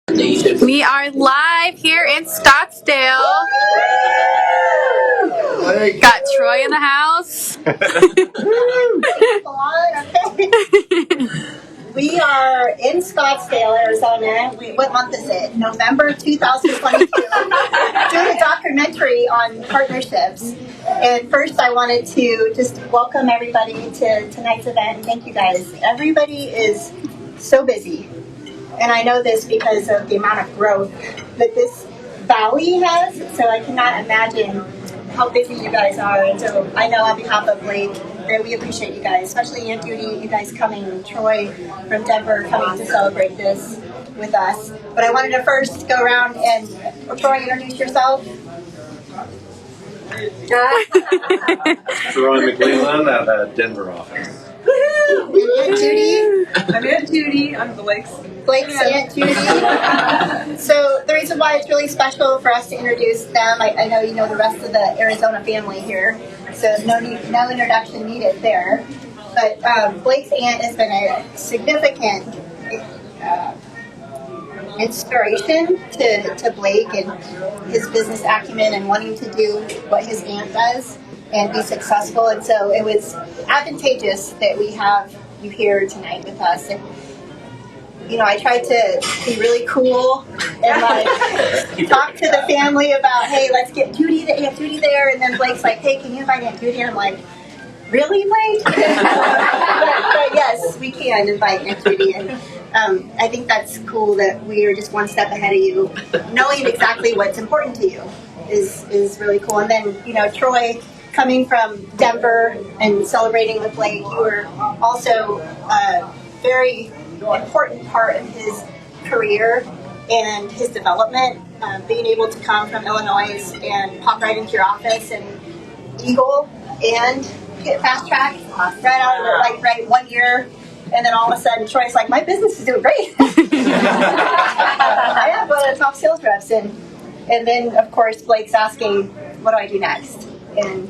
We are live here in Scottsdale. Got Troy in the house. We are in Scottsdale, Arizona. What month is it? November 2022. Doing a documentary on partnerships. And first I wanted to just welcome everybody to tonight's event and thank you guys. Everybody is so busy. And I know this because of the amount of growth that this valley has, so I cannot imagine how busy you guys are. And so I know on behalf of Blake that we appreciate you guys, especially Aunt Judy, you guys coming, Troy from Denver coming to celebrate this with us. But I wanted to first go around and, Troy, introduce yourself. Troy Quinlan at the Denver office. Aunt Judy. I'm Aunt Judy. I'm Blake's Aunt Judy. So the reason why it's really special for us to introduce them, I know you know the rest of the Arizona family here, so no introduction needed there. But Blake's aunt has been a significant inspiration to Blake and his business acumen and wanting to do what his aunt does and be successful. And so it was advantageous that we have you here tonight with us. And you know, I tried to be really cool and like talk to the family about, hey, let's get Aunt Judy there. And then Blake's like, hey, can you invite Aunt Judy? And I'm like, really, Blake? but yes, we can invite Aunt Judy. And I think that's cool that we are just one step ahead of you. Knowing exactly what's important to you is really cool. And then, you know, Troy, coming from Denver and celebrating with Blake, you were also very important part of his career and his development, being able to come from Illinois and pop right into your office and Eagle and get fast track right out of it, like 1 year, and then all of a sudden Troy's like, my business is doing great. I have one of the top sales reps, and then of course Blake's asking, what do I do next? And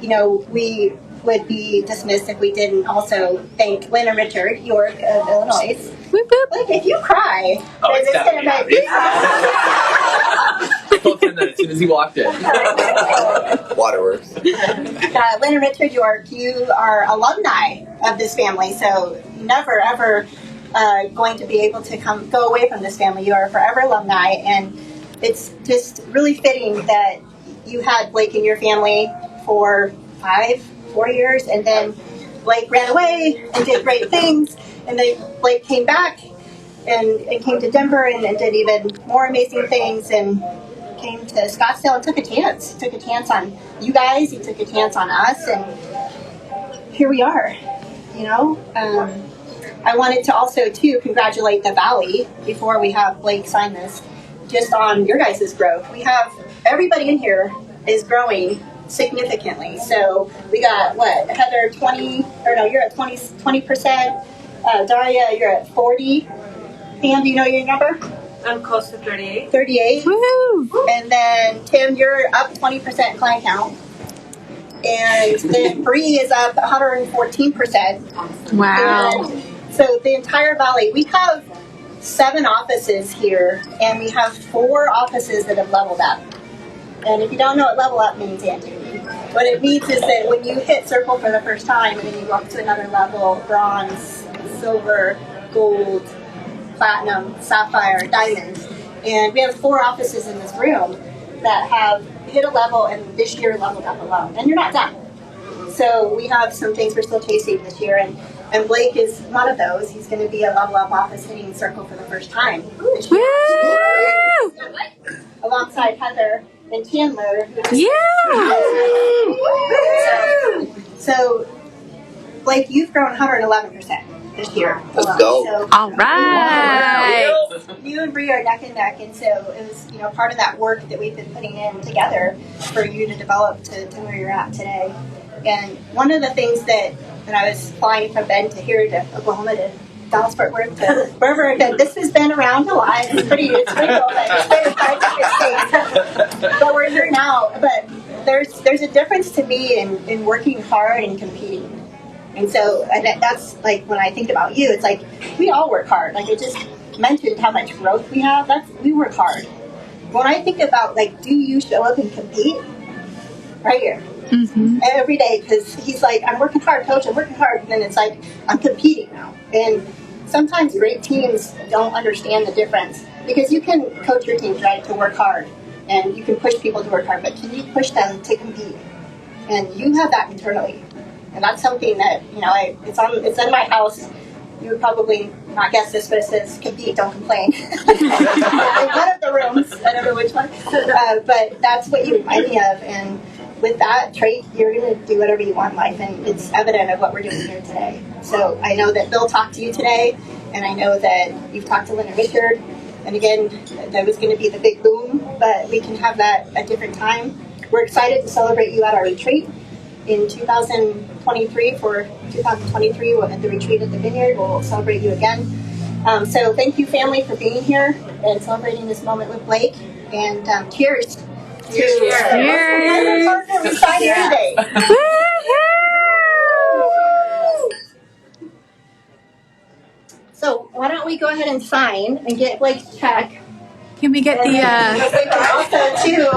you know, we would be dismissed if we didn't also thank Lynn and Richard York of Illinois. Like, if you cry, it's going to make me I told him that as soon as he walked in. Waterworks. Lynn and Richard York, you are alumni of this family, so never ever going to be able to go away from this family. You are forever alumni, and it's just really fitting that you had Blake in your family for 4 years, and then Blake ran away and did great things, and then Blake came back and came to Denver and did even more amazing things, and came to Scottsdale and took a chance. He took a chance on you guys, he took a chance on us, and here we are, you know. I wanted to also, too, congratulate the Valley before we have Blake sign this, just on your guys' growth. We have, everybody in here is growing significantly. So we got what, Heather, you're at 20%. Daria, you're at 40. Pam, do you know your number? I'm close to 38. 38. Woo! And then Tim, you're up 20% client count. And then Bree is up 114%. Wow. And so the entire Valley, we have 7 offices here, and we have 4 offices that have leveled up. And if you don't know what level up means, Aunt Judy, what it means is that when you hit circle for the first time and then you go up to another level, bronze, silver, gold, platinum, sapphire, diamond. And we have 4 offices in this room that have hit a level and this year leveled up alone. And you're not done. So we have some things we're still chasing this year. And Blake is one of those. He's going to be a level up office hitting circle for the first time this year. Alongside Heather and Chandler. So Blake, you've grown 111% this year. Let's go. So, All right. you and Bree are neck and neck, and so it was, you know, part of that work that we've been putting in together for you to develop to where you're at today. And one of the things that I was flying from Bend to here to Oklahoma to Dallas Fort Worth to wherever I've been, this has been around a lot. It's pretty cool. It's been in 5 different states, but we're here now. But there's a difference to me in working hard and competing. And so, and that's like when I think about you, it's like we all work hard. Like it just mentioned how much growth we have. We work hard. When I think about, like, do you show up and compete? Right here. Mm-hmm. Every day, because he's like, I'm working hard, coach, I'm working hard. And then it's like, I'm competing now. And sometimes great teams don't understand the difference. Because you can coach your teams, right, to work hard. And you can push people to work hard. But can you push them to compete? And you have that internally. And that's something that, it's in my house. You would probably not guess this, but it says compete, don't complain. In one of the rooms, I don't know which one. But that's what you remind me of. And with that trait, you're going to do whatever you want in life. And it's evident of what we're doing here today. So I know that Bill talked to you today. And I know that you've talked to Lynn and Richard. And again, that was going to be the big boom. But we can have that at a different time. We're excited to celebrate you at our retreat in 2023 at the retreat at the Vineyard. We'll celebrate you again. So thank you, family, for being here and celebrating this moment with Blake. And cheers. Cheers. Cheers. Partner, we signed here today. So why don't we go ahead and sign and get Blake's check. Can we get also too?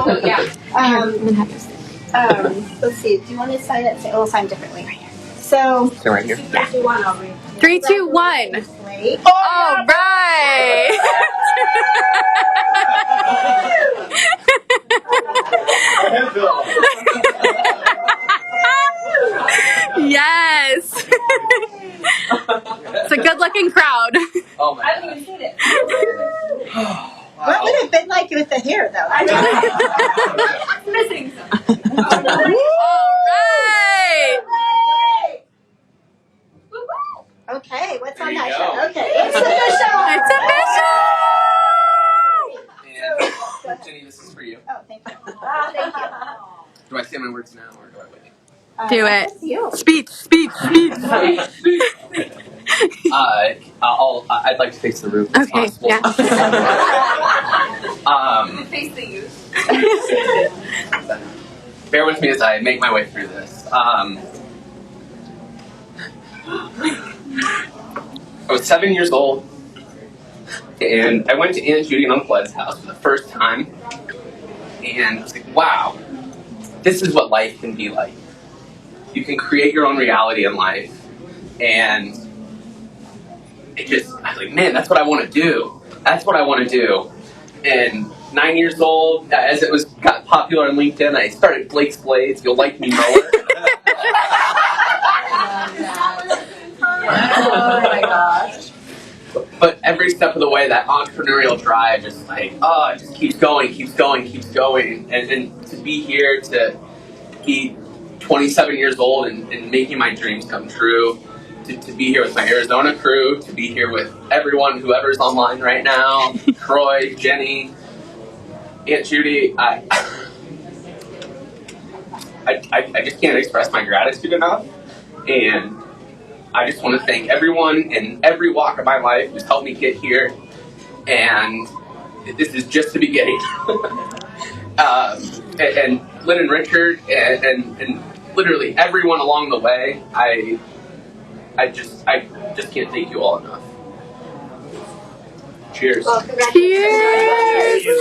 Let's see. Do you want to sign it? We'll sign differently. So right here. 3, 2, 1. All right. Yes. It's a good-looking crowd. Oh my I haven't even seen it. What would it have been like with the hair, though? I know. It's missing something. All right. Okay, what's on There that you show? go. Okay, it's official. It's official. And Jenny, this is for you. Oh, thank you. Thank you. Do I say my words now or do I wait? Do it. That's you. Speech. I'd like to face the roof. If Okay, possible. yeah. Face the youth. Bear with me as I make my way through this. I was 7 years old, and I went to Aunt Judy and Uncle Ed's house for the first time, and I was like, wow, this is what life can be like. You can create your own reality in life, and I was like, man, that's what I want to do. That's what I want to do. And 9 years old, as it got popular on LinkedIn, I started Blake's Blades, You'll Like Me Mower. Oh my gosh. But every step of the way, that entrepreneurial drive just it just keeps going. And to be here, to be 27 years old and making my dreams come true, to be here with my Arizona crew, to be here with everyone, whoever's online right now, Troy, Jenny, Aunt Judy, I just can't express my gratitude enough. And I just want to thank everyone in every walk of my life who's helped me get here. And this is just the beginning. And Lynn and Richard and literally everyone along the way, I just can't thank you all enough. Cheers. Well, congratulations. Cheers.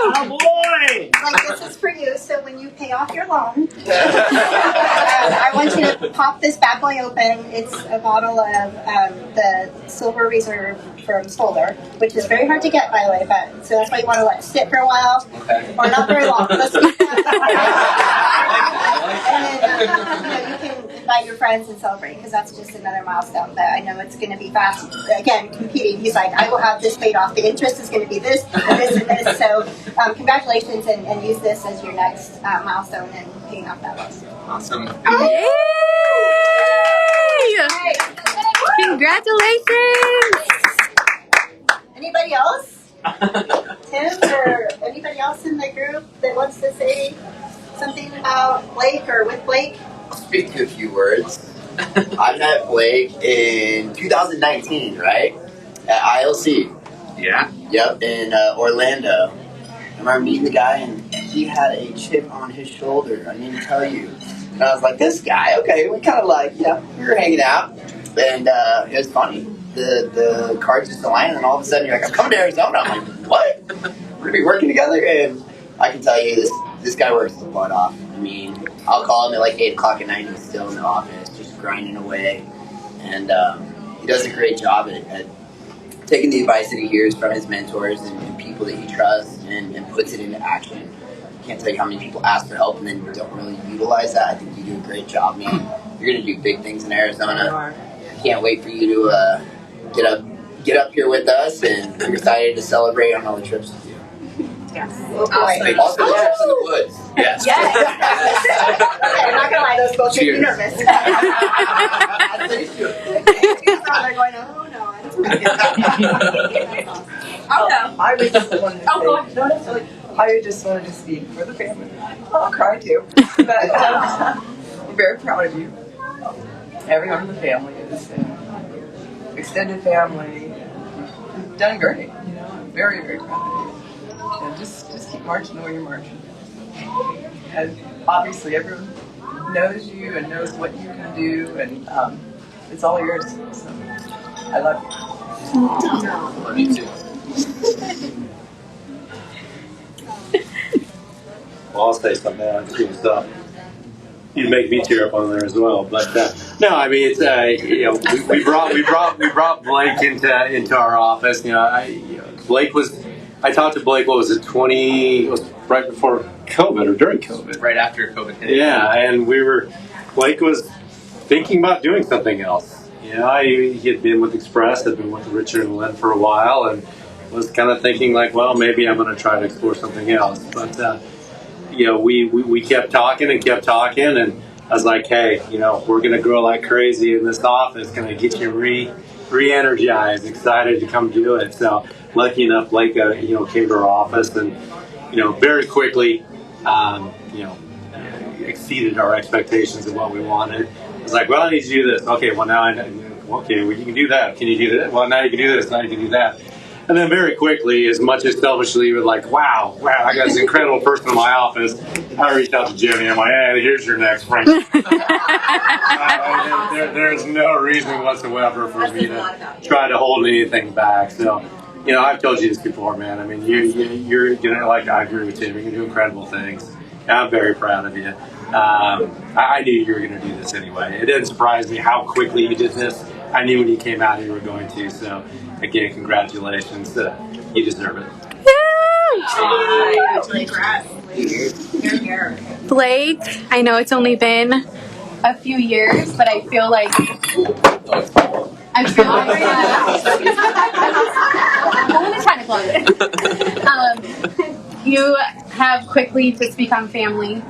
Oh boy! Like, this is for you, so when you pay off your loan, I want you to pop this bad boy open. It's a bottle of the Silver Reserve from Stolder, which is very hard to get, by the way, but so that's why you want to let it sit for a while, Okay. or not very long. Let's keep and then you can invite your friends and celebrate, because that's just another milestone. But I know it's going to be fast. Again, competing. He's like, I will have this paid off. The interest is going to be this and this and this. So congratulations, and use this as your next milestone in paying off that loan. Awesome. Yay! Congratulations! Anybody else? Tim or anybody else in the group that wants to say something about Blake or with Blake? I'll speak to a few words. I met Blake in 2019, right? At ILC. Yeah. Yep, in Orlando. I remember meeting the guy, and he had a chip on his shoulder. I need to tell you. And I was like, this guy, okay, we kind of we were hanging out. And it was funny. the cards just align, and all of a sudden you're like, I'm coming to Arizona. I'm like, what? We're gonna be working together, and I can tell you this guy works his butt off. I mean, I'll call him at like 8 o'clock at night, and he's still in the office, just grinding away, and he does a great job at taking the advice that he hears from his mentors and people that he trusts, and puts it into action. Can't tell you how many people ask for help and then don't really utilize that. I think you do a great job, man. You're gonna do big things in Arizona. Can't wait for you to get up here with us, and we're excited to celebrate on all the trips with you. Yes. Awesome. Also the trips in the woods. Yes. I'm not gonna lie, those both make me Cheers. nervous. They're going, oh no, I don't Oh no. I was just wanted to Oh, go on. say, not necessarily, I just wanted to speak for the family. I'll cry too. But I'm very proud of you. Everyone in the family is extended family. You've done great. You know, I'm very, very proud of you. And just keep marching the way you're marching. And obviously everyone knows you and knows what you can do, and it's all yours. So I love you. Love you too. Well, I'll say something on too. So you make me tear up on there as well. But no, I mean it's you know we brought Blake into our office. You know, Blake was. I talked to Blake. What was it? It was right before COVID or during COVID. Right after COVID hit. Yeah, and Blake was thinking about doing something else. You know, he had been with Express, had been with Richard and Lynn for a while, and was kind of thinking like, well, maybe I'm going to try to explore something else. But you know, we kept talking, and I was like, hey, you know, we're going to grow like crazy in this office. Going to get you re-energized, excited to come do it. So lucky enough, Blake, you know, came to our office, and you know, very quickly, you know, exceeded our expectations of what we wanted. I was like, well, I need to do this. Okay, well now okay, well, you can do that. Can you do that? Well, now you can do this. Now you can do that. And then very quickly, as much as selfishly, we're like, wow, I got this incredible person in my office. I reached out to Jimmy. I'm like, hey, here's your next friend. There's no reason whatsoever for me to try to hold anything back. So, you know, I've told you this before, man. I mean, you're gonna, like, I agree with you. You're gonna do incredible things. And I'm very proud of you. I knew you were gonna do this anyway. It didn't surprise me how quickly you did this. I knew when you came out you were going to. So, again, congratulations. You deserve it. Blake, I know it's only been a few years, but I feel like I'm only trying to plug it. You have quickly just become family.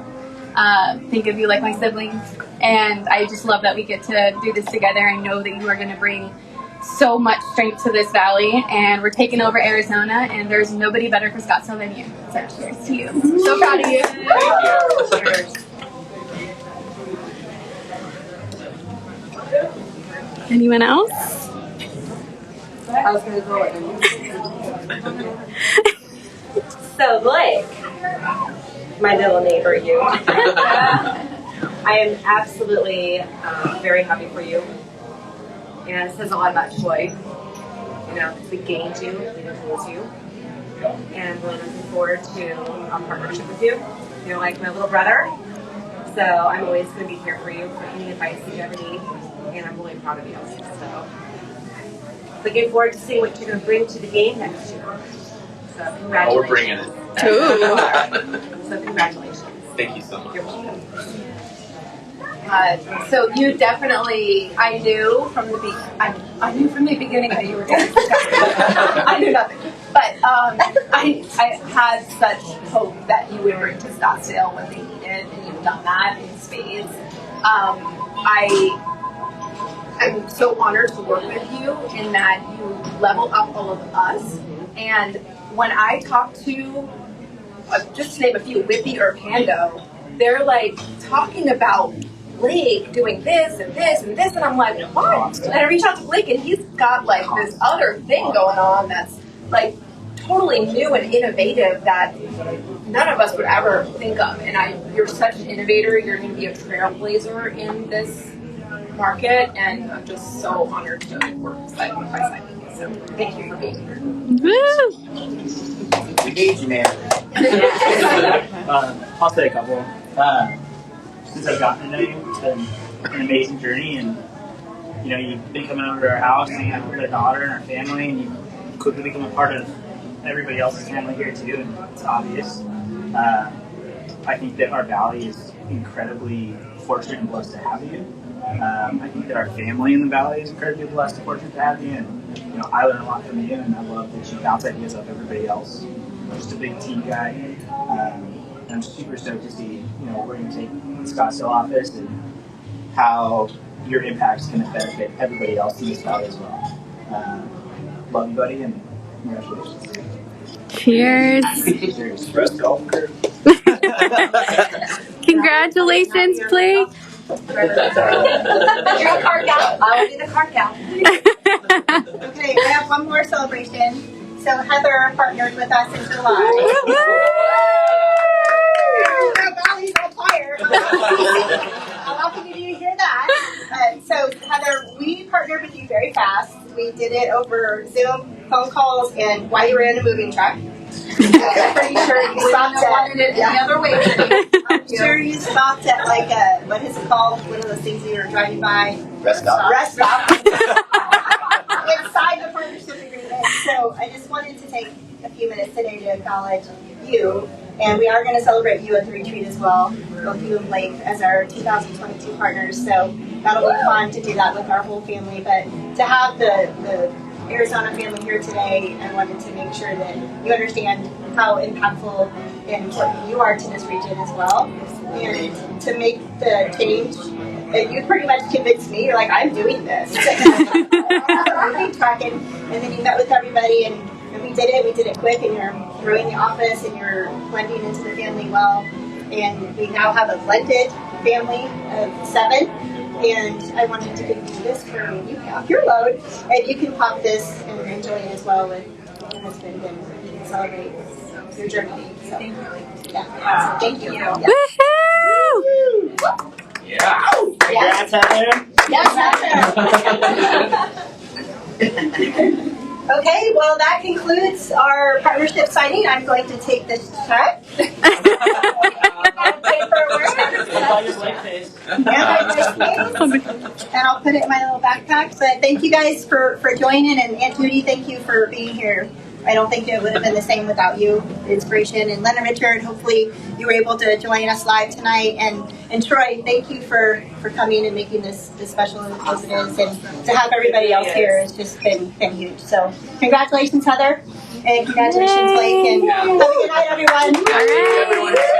Think of you like my siblings, and I just love that we get to do this together. I know that you are going to bring so much strength to this valley, and we're taking over Arizona, and there's nobody better for Scottsdale than you. So cheers to you. So proud of you. Thank you. Anyone else? I was going to go with So, Blake, my little neighbor, you. I am absolutely very happy for you. And it says a lot about Troy. You know, because we gained you, we didn't lose you. And we're looking forward to a partnership with you. You're like my little brother. So I'm always going to be here for you for any advice that you ever need. And I'm really proud of you. So looking forward to seeing what you're going to bring to the game next year. So congratulations. Oh, we're bringing it. So congratulations. Thank you so much. You're welcome. So you definitely, I knew from the beginning that you were going to I knew nothing. But I had such hope that you would bring to Scottsdale what they needed, and you've done that in spades. I'm so honored to work with you in that you level up all of us. And when I talk to, just to name a few, Whippy or Pando, they're like talking about Blake doing this and this and this, and I'm like, what? And I reach out to Blake, and he's got like this other thing going on that's like totally new and innovative that none of us would ever think of. And you're such an innovator. You're going to be a trailblazer in this market, and I'm just so honored to work side by side with you. So thank you for being here. Woo! We need you, man. I'll say a couple. Since I've gotten to know you, it's been an amazing journey, and you've been coming over to our house, hanging out with our daughter and our family, and you quickly become a part of everybody else's family here too, and it's obvious. I think that our valley is incredibly fortunate and blessed to have you. I think that our family in the valley is incredibly blessed and fortunate to have you, and I learn a lot from you, and I love that you bounce ideas off everybody else. Just a big team guy. And I'm super stoked to see where you take the Scottsdale office and how your impact's going to benefit everybody else in this valley as well. Love you, buddy, and congratulations. Cheers. Express golf curve. Congratulations, Blake. You're the card gal. I will be the card gal. Okay, I have one more celebration. So Heather partnered with us in July. Our valley's on fire. How often do you hear that? So Heather, we partnered with you very fast. We did it over Zoom, phone calls, and while you were in a moving truck. I'm pretty sure you stopped at any other way. I'm sure you stopped at like a, what is it called? One of those things you were driving by. Rest stop. Rest stop. Inside the partnership agreement. So I just wanted to take a few minutes today to acknowledge you. And we are going to celebrate you at the retreat as well, both you and Blake as our 2022 partners. So that'll be fun to do that with our whole family. But to have the Arizona family here today, I wanted to make sure that you understand how impactful and important you are to this region as well. And to make the change, and you pretty much convinced me, you're like, I'm doing this. And then you met with everybody, and we did it quick, and you're growing the office, and you're blending into the family well. And we now have a blended family of 7. And I wanted to give you this for when you get off your load, and you can pop this and enjoy it as well with your husband and celebrate your journey. So, yeah. So thank you. Yeah. Woohoo! Yeah. Congrats, Heather. Yes, Heather. Okay, well, that concludes our partnership signing. I'm going to take this check. And I'll put it in my little backpack. But thank you guys for joining, and Aunt Judy, thank you for being here. I don't think it would have been the same without you. The inspiration. And Len and Richard, hopefully you were able to join us live tonight. And Troy, thank you for coming and making this special as it is. And to have everybody else here has just been huge. So congratulations, Heather. And congratulations, Blake. And have a good night, everyone. All right.